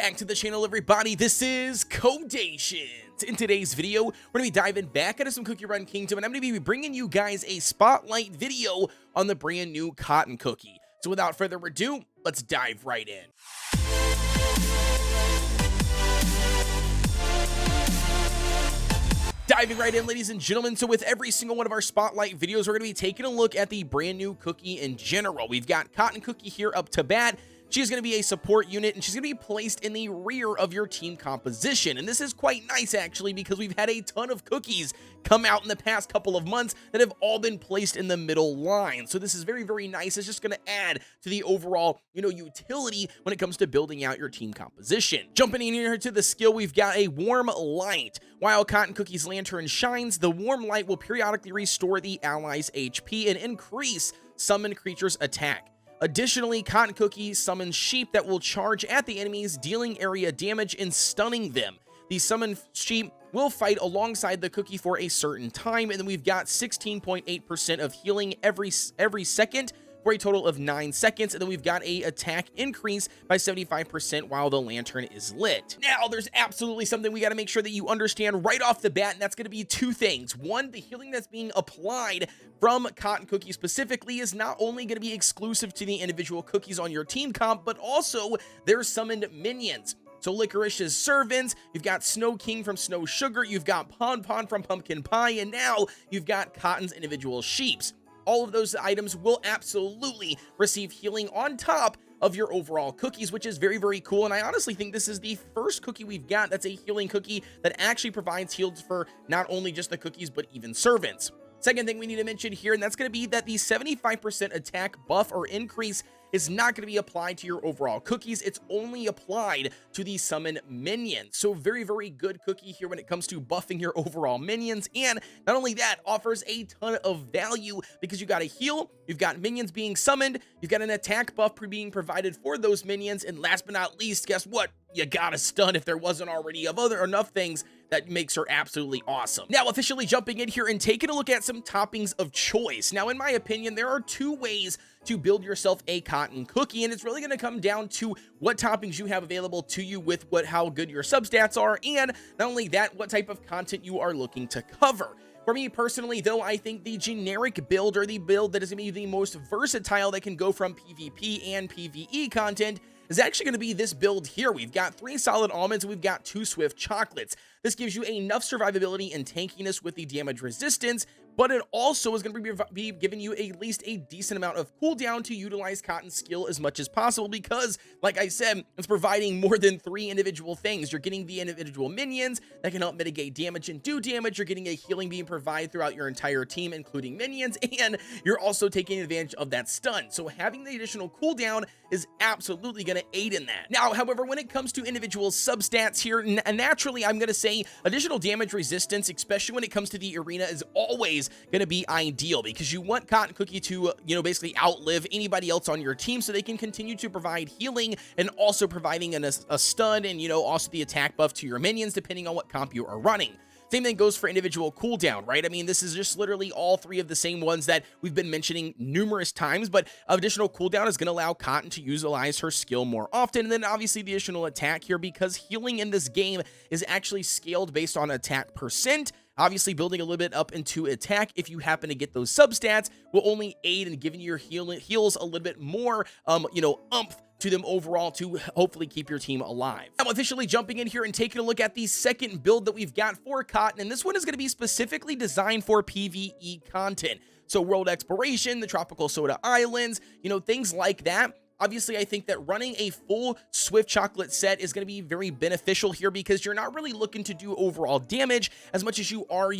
back to the channel, everybody. This is Kodeations. In today's video, we're going to be diving back into some Cookie Run Kingdom, and I'm going to be bringing you guys a spotlight video on the brand new cotton cookie. So without further ado, let's dive right in. Diving right in, ladies and gentlemen, so with every single one of our spotlight videos, we're going to be taking a look at the brand new cookie in general. We've got Cotton Cookie here up to bat. She's going to be a support unit, and she's going to be placed in the rear of your team composition. And this is quite nice, actually, because we've had a ton of cookies come out in the past couple of months that have all been placed in the middle line. So this is very, very nice. It's just going to add to the overall, utility when it comes to building out your team composition. Jumping in here to the skill, we've got a warm light. While Cotton Cookie's lantern shines, the warm light will periodically restore the allies' HP and increase summoned creatures' attack. Additionally, Cotton Cookie summons sheep that will charge at the enemies, dealing area damage and stunning them. These summoned sheep will fight alongside the cookie for a certain time, and then we've got 16.8% of healing every second for a total of 9 seconds, and then we've got a attack increase by 75% while the lantern is lit. Now, there's absolutely something we got to make sure that you understand right off the bat, and that's going to be two things. One, the healing that's being applied from Cotton Cookie specifically is not only going to be exclusive to the individual cookies on your team comp, but also their summoned minions. So Licorice's servants, you've got Snow King from Snow Sugar, you've got Pon Pon from Pumpkin Pie, and now you've got Cotton's individual sheeps. All of those items will absolutely receive healing on top of your overall cookies, which is very, very cool. And I honestly think this is the first cookie we've got that's a healing cookie that actually provides heals for not only just the cookies, but even servants. Second thing we need to mention here, and that's going to be that the 75% attack buff or increase is not going to be applied to your overall cookies. It's only applied to the summon minions. So very, very good cookie here when it comes to buffing your overall minions. And not only that, offers a ton of value because you got a heal, you've got minions being summoned, you've got an attack buff being provided for those minions, and last but not least, guess what? You got a stun if there wasn't already enough things that makes her absolutely awesome. Now, officially jumping in here and taking a look at some toppings of choice. Now, in my opinion, there are two ways to build yourself a cotton cookie, and it's really going to come down to what toppings you have available to you with how good your substats are, and not only that, what type of content you are looking to cover. For me personally, though, I think the generic build, or the build that is going to be the most versatile that can go from PvP and PvE content, is actually going to be this build here. We've got 3 solid almonds, and we've got 2 swift chocolates. This gives you enough survivability and tankiness with the damage resistance, but it also is going to be giving you at least a decent amount of cooldown to utilize Cotton's skill as much as possible because, like I said, it's providing more than 3 individual things. You're getting the individual minions that can help mitigate damage and do damage. You're getting a healing being provided throughout your entire team, including minions, and you're also taking advantage of that stun. So having the additional cooldown is absolutely going to aid in that. Now, however, when it comes to individual substats here, naturally, I'm going to say additional damage resistance, especially when it comes to the arena, is always going to be ideal because you want Cotton Cookie to, basically outlive anybody else on your team so they can continue to provide healing and also providing a stun and, also the attack buff to your minions depending on what comp you are running. Same thing goes for individual cooldown, right? I mean, this is just literally all 3 of the same ones that we've been mentioning numerous times, but additional cooldown is going to allow Cotton to utilize her skill more often. And then obviously the additional attack here, because healing in this game is actually scaled based on attack percent. Obviously, building a little bit up into attack, if you happen to get those substats, will only aid in giving your heals a little bit more, oomph to them overall to hopefully keep your team alive. I'm officially jumping in here and taking a look at the second build that we've got for Cotton, and this one is going to be specifically designed for PvE content. So world exploration, the tropical soda islands, things like that. Obviously, I think that running a full Swift Chocolate set is going to be very beneficial here because you're not really looking to do overall damage as much as you are,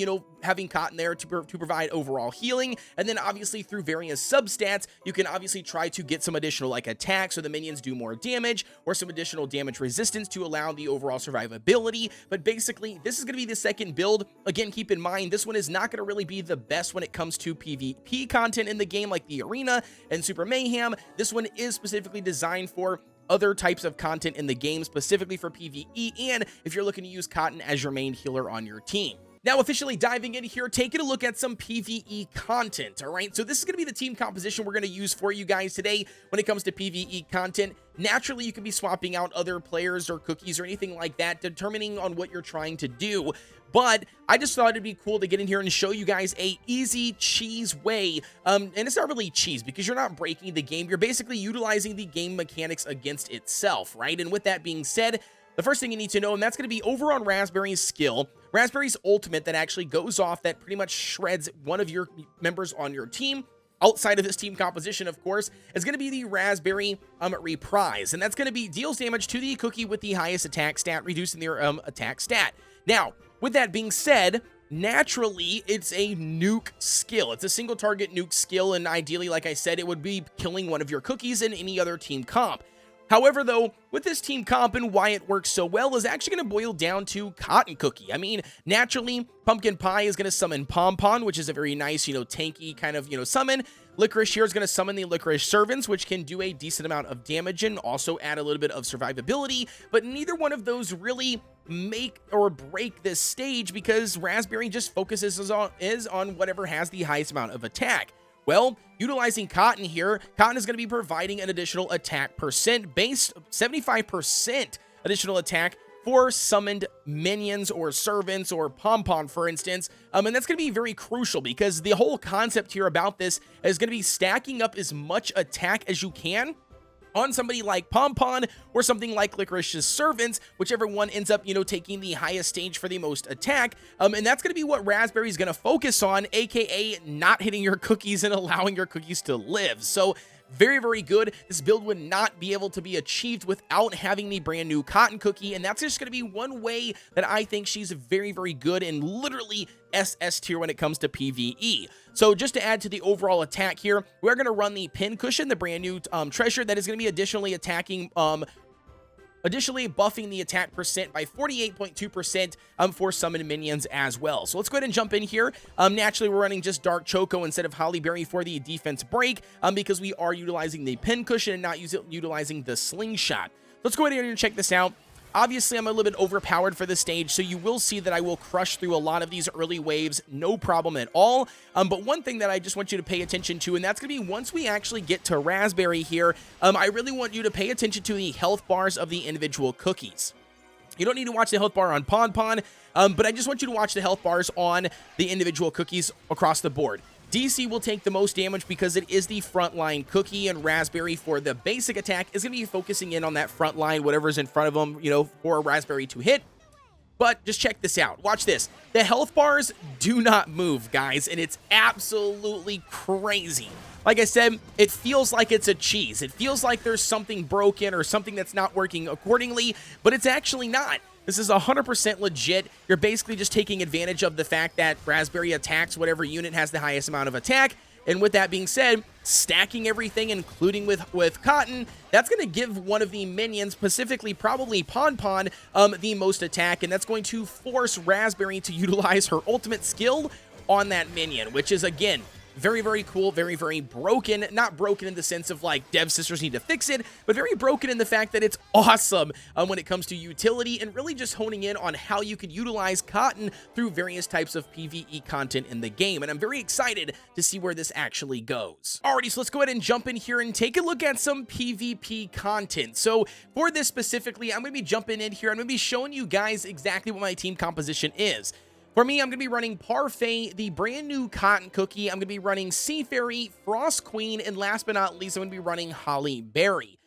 having Cotton there to provide overall healing. And then obviously through various substats, you can obviously try to get some additional attack so the minions do more damage or some additional damage resistance to allow the overall survivability. But basically, this is going to be the second build. Again, keep in mind, this one is not going to really be the best when it comes to PvP content in the game like the Arena and Super Mayhem. This one is specifically designed for other types of content in the game, specifically for PvE, and if you're looking to use Cotton as your main healer on your team. Now, officially diving in here, taking a look at some PvE content, all right? So this is going to be the team composition we're going to use for you guys today when it comes to PvE content. Naturally, you can be swapping out other players or cookies or anything like that, determining on what you're trying to do. But I just thought it'd be cool to get in here and show you guys a easy cheese way. And it's not really cheese because you're not breaking the game. You're basically utilizing the game mechanics against itself, right? And with that being said, the first thing you need to know, and that's going to be over on Raspberry's skill, Raspberry's ultimate that actually goes off that pretty much shreds one of your members on your team, outside of this team composition, of course, is going to be the Raspberry Reprise. And that's going to be deals damage to the cookie with the highest attack stat, reducing their attack stat. Now, with that being said, naturally, it's a nuke skill. It's a single target nuke skill, and ideally, like I said, it would be killing one of your cookies in any other team comp. However, though, with this team comp and why it works so well is actually going to boil down to Cotton Cookie. I mean, naturally, Pumpkin Pie is going to summon Pom-Pom, which is a very nice, tanky kind of, summon. Licorice here is going to summon the Licorice Servants, which can do a decent amount of damage and also add a little bit of survivability, but neither one of those really make or break this stage because Raspberry just focuses on whatever has the highest amount of attack. Well, utilizing Cotton here, Cotton is going to be providing an additional attack percent, based 75% additional attack for summoned minions or servants or Pom-Pom, for instance. And that's going to be very crucial because the whole concept here about this is going to be stacking up as much attack as you can on somebody like Pom-Pom or something like Licorice's Servants, whichever one ends up, taking the highest stage for the most attack. And that's going to be what Raspberry's going to focus on, aka not hitting your cookies and allowing your cookies to live. So very, very good. This build would not be able to be achieved without having the brand new Cotton Cookie, and that's just going to be one way that I think she's very, very good and literally SS tier when it comes to PvE. So just to add to the overall attack here, we're going to run the Pin Cushion, the brand new treasure that is going to be additionally buffing the attack percent by 48.2% for summoned minions as well. So let's go ahead and jump in here. Naturally, we're running just Dark Choco instead of Holly Berry for the defense break because we are utilizing the Pin Cushion and not utilizing the Slingshot. Let's go ahead and check this out. Obviously, I'm a little bit overpowered for this stage, so you will see that I will crush through a lot of these early waves, no problem at all. But one thing that I just want you to pay attention to, and that's going to be once we actually get to Raspberry here, I really want you to pay attention to the health bars of the individual cookies. You don't need to watch the health bar on Pom-Pom, but I just want you to watch the health bars on the individual cookies across the board. DC will take the most damage because it is the frontline cookie, and Raspberry for the basic attack is going to be focusing in on that front line, whatever's in front of them, for Raspberry to hit. But just check this out. Watch this. The health bars do not move, guys, and it's absolutely crazy. Like I said, it feels like it's a cheese. It feels like there's something broken or something that's not working accordingly, but it's actually not. This is 100% legit. You're basically just taking advantage of the fact that Raspberry attacks whatever unit has the highest amount of attack. And with that being said, stacking everything, including with Cotton, that's going to give one of the minions, specifically probably Pom-Pom, the most attack. And that's going to force Raspberry to utilize her ultimate skill on that minion, which is, again, very, very cool, very, very broken. Not broken in the sense of like Dev Sisters need to fix it, but very broken in the fact that it's awesome when it comes to utility and really just honing in on how you could utilize Cotton through various types of PvE content in the game. And I'm very excited to see where this actually goes. Alrighty, so let's go ahead and jump in here and take a look at some PvP content. So for this specifically, I'm going to be jumping in here. I'm going to be showing you guys exactly what my team composition is. For me, I'm going to be running Parfait, the brand new Cotton Cookie. I'm going to be running Sea Fairy, Frost Queen, and last but not least, I'm going to be running Holly Berry.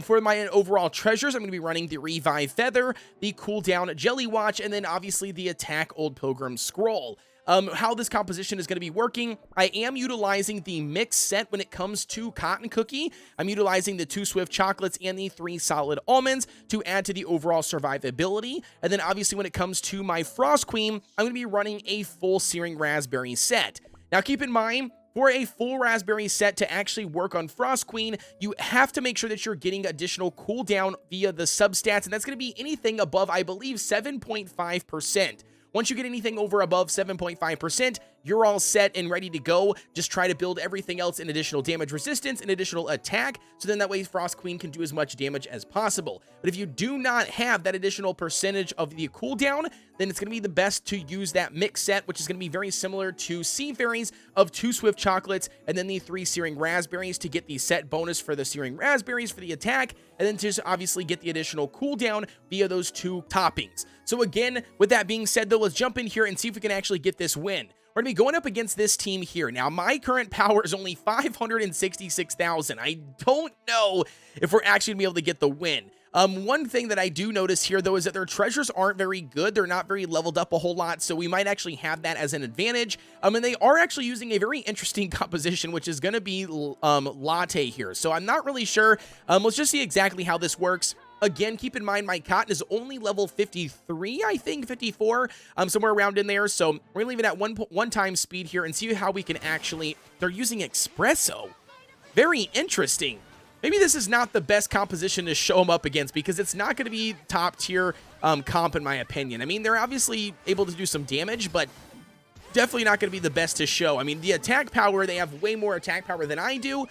For my overall treasures, I'm going to be running the Revive Feather, the Cooldown Jelly Watch, and then obviously the Attack Old Pilgrim Scroll. How this composition is going to be working, I am utilizing the mix set when it comes to Cotton Cookie. I'm utilizing the 2 Swift Chocolates and the 3 Solid Almonds to add to the overall survivability. And then obviously when it comes to my Frost Queen, I'm going to be running a full Searing Raspberry set. Now keep in mind, for a full Raspberry set to actually work on Frost Queen, you have to make sure that you're getting additional cooldown via the substats, and that's going to be anything above, I believe, 7.5%. Once you get anything over above 7.5%, you're all set and ready to go. Just try to build everything else in additional damage resistance and additional attack, so then that way Frost Queen can do as much damage as possible. But if you do not have that additional percentage of the cooldown, then it's going to be the best to use that mix set, which is going to be very similar to Sea Fairies of 2 Swift Chocolates and then the 3 Searing Raspberries to get the set bonus for the Searing Raspberries for the attack, and then to just obviously get the additional cooldown via those 2 toppings. So again, with that being said though, let's jump in here and see if we can actually get this win. We're going to be going up against this team here. Now, my current power is only 566,000. I don't know if we're actually going to be able to get the win. One thing that I do notice here, though, is that their treasures aren't very good. They're not very leveled up a whole lot, so we might actually have that as an advantage. And they are actually using a very interesting composition, which is going to be latte here. So I'm not really sure. Let's just see exactly how this works. Again, keep in mind, my cotton is only level 53, I think, 54, somewhere around in there. So we're going to leave it at one time speed here and see how we can actually... They're using espresso. Very interesting. Maybe this is not the best composition to show them up against because it's not going to be top tier comp in my opinion. I mean, they're obviously able to do some damage, but definitely not going to be the best to show. I mean, the attack power, they have way more attack power than I do.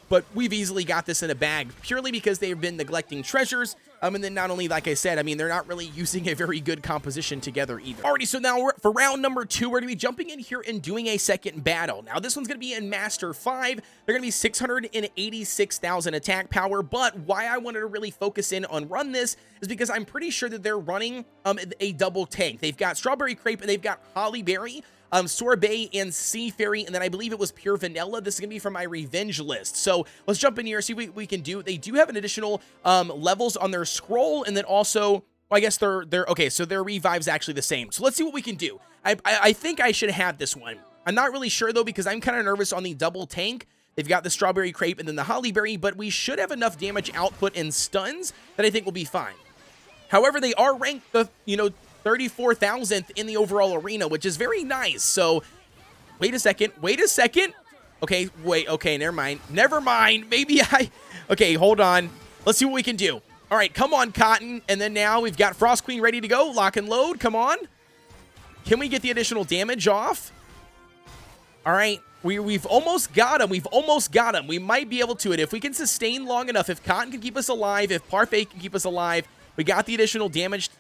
But we've easily got this in a bag purely because they've been neglecting treasures. And then not only, like I said, I mean, they're not really using a very good composition together either. Alrighty, so now for round number 2, we're going to be jumping in here and doing a second battle. Now, this one's going to be in Master 5. They're going to be 686,000 attack power. But why I wanted to really focus in on run this is because I'm pretty sure that they're running a double tank. They've got Strawberry Crepe and they've got Holly Berry. Sorbet and Sea Fairy, and then I believe it was Pure Vanilla. This is going to be from my revenge list. So let's jump in here, see what we can do. They do have an additional levels on their scroll, and then also, well, I guess they're okay, so their revive's actually the same. So let's see what we can do. I think I should have this one. I'm not really sure, though, because I'm kind of nervous on the double tank. They've got the Strawberry Crepe and then the Holly Berry, but we should have enough damage output and stuns that I think will be fine. However, they are ranked the, 34,000th in the overall arena, which is very nice. So, wait a second. Okay, never mind. Okay, hold on. Let's see what we can do. All right, come on, Cotton. And then now we've got Frost Queen ready to go. Lock and load, come on. Can we get the additional damage off? All right, we've almost got him. We might be able to it. If we can sustain long enough, if Cotton can keep us alive, if Parfait can keep us alive, we got the additional damage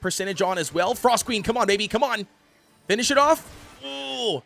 percentage on as well. Frost Queen, come on, baby. Come on. Finish it off. Ooh. All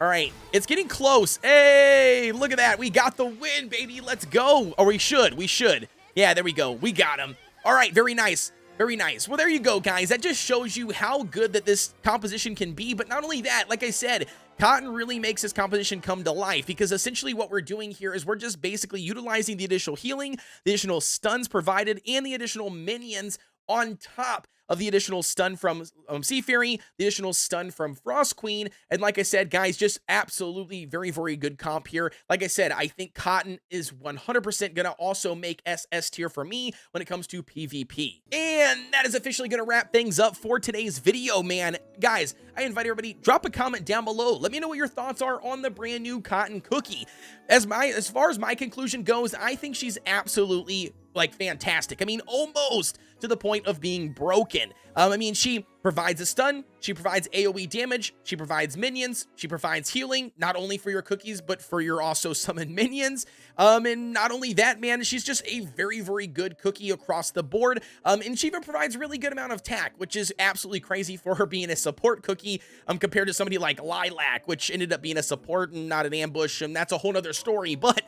right. It's getting close. Hey, look at that. We got the win, baby. Let's go. Or we should. Yeah, there we go. We got him. All right. Very nice. Very nice. Well, there you go, guys. That just shows you how good that this composition can be. But not only that, like I said, Cotton really makes this composition come to life because essentially what we're doing here is we're just basically utilizing the additional healing, the additional stuns provided, and the additional minions on top of the additional stun from Sea Fairy, the additional stun from Frost Queen, and like I said, guys, just absolutely very, very good comp here. Like I said, I think Cotton is 100% gonna also make SS tier for me when it comes to PvP. And that is officially gonna wrap things up for today's video, man. Guys, I invite everybody, drop a comment down below. Let me know what your thoughts are on the brand new Cotton Cookie. As far as my conclusion goes, I think she's absolutely fantastic. I mean, almost to the point of being broken. I mean, she provides a stun, she provides AoE damage, she provides minions, she provides healing, not only for your cookies, but for your also summoned minions. And not only that, man, she's just a very, very good cookie across the board. And she even provides really good amount of attack, which is absolutely crazy for her being a support cookie, compared to somebody like Lilac, which ended up being a support and not an ambush, and that's a whole nother story. But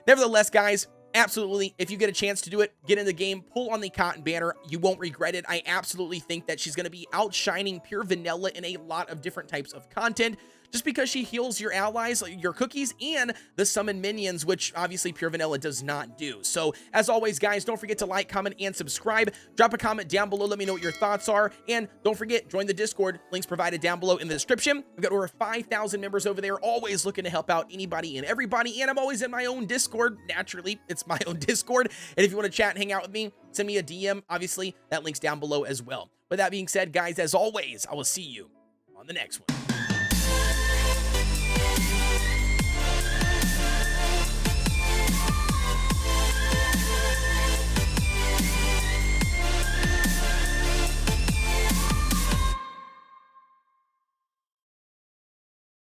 nevertheless, guys, absolutely, if you get a chance to do it, get in the game, pull on the Cotton banner. You won't regret it. I absolutely think that she's going to be outshining Pure Vanilla in a lot of different types of content, just because she heals your allies, your cookies, and the summon minions, which obviously Pure Vanilla does not do. So, as always, guys, don't forget to like, comment, and subscribe. Drop a comment down below. Let me know what your thoughts are. And don't forget, join the Discord. Links provided down below in the description. We've got over 5,000 members over there, always looking to help out anybody and everybody. And I'm always in my own Discord. Naturally, it's my own Discord. And if you want to chat and hang out with me, send me a DM. Obviously, that link's down below as well. With that being said, guys, as always, I will see you on the next one.